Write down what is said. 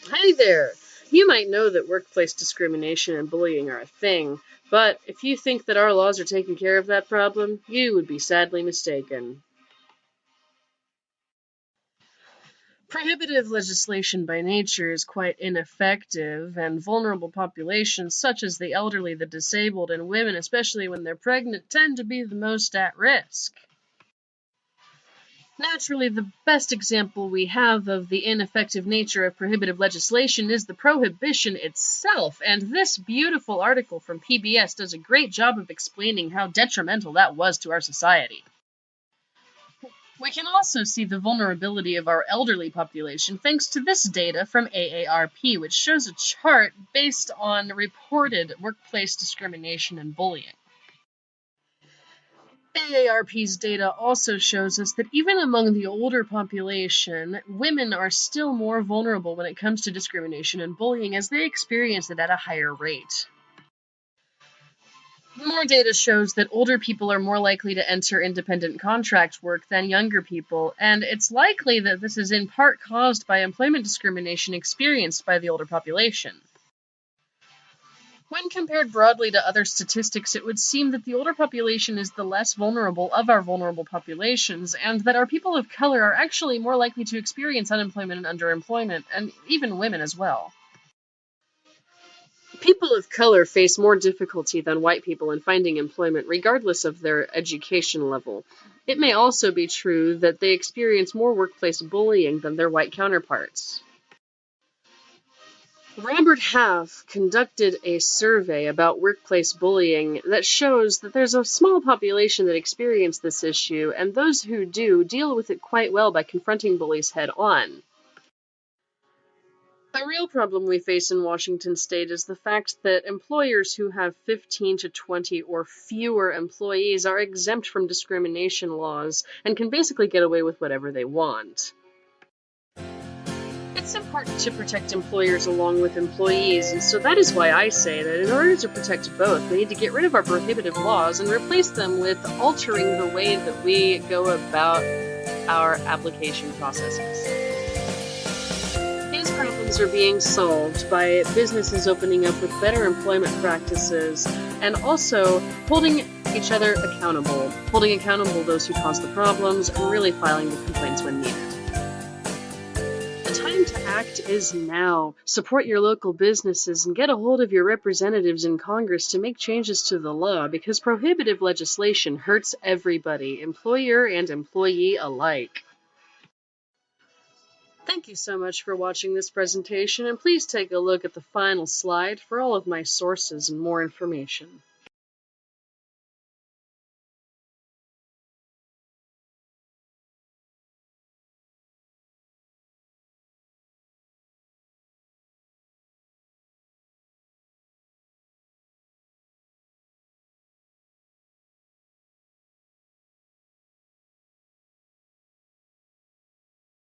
Hi there! You might know that workplace discrimination and bullying are a thing, but if you think that our laws are taking care of that problem, you would be sadly mistaken. Prohibitive legislation by nature is quite ineffective, and vulnerable populations such as the elderly, the disabled, and women, especially when they're pregnant, tend to be the most at risk. Naturally, the best example we have of the ineffective nature of prohibitive legislation is the prohibition itself, and this beautiful article from PBS does a great job of explaining how detrimental that was to our society. We can also see the vulnerability of our elderly population thanks to this data from AARP, which shows a chart based on reported workplace discrimination and bullying. AARP's data also shows us that even among the older population, women are still more vulnerable when it comes to discrimination and bullying as they experience it at a higher rate. More data shows that older people are more likely to enter independent contract work than younger people, and it's likely that this is in part caused by employment discrimination experienced by the older population. When compared broadly to other statistics, it would seem that the older population is the less vulnerable of our vulnerable populations, and that our people of color are actually more likely to experience unemployment and underemployment, and even women as well. People of color face more difficulty than white people in finding employment, regardless of their education level. It may also be true that they experience more workplace bullying than their white counterparts. Robert Half conducted a survey about workplace bullying that shows that there's a small population that experience this issue, and those who do deal with it quite well by confronting bullies head on. A real problem we face in Washington state is the fact that employers who have 15 to 20 or fewer employees are exempt from discrimination laws and can basically get away with whatever they want. It's important to protect employers along with employees, and so that is why I say that in order to protect both, we need to get rid of our prohibitive laws and replace them with altering the way that we go about our application processes. These problems are being solved by businesses opening up with better employment practices and also holding each other accountable, holding accountable those who cause the problems, and really filing the complaints when needed. The time to act is now. Support your local businesses and get a hold of your representatives in Congress to make changes to the law, because prohibitive legislation hurts everybody, employer and employee alike. Thank you so much for watching this presentation, and please take a look at the final slide for all of my sources and more information.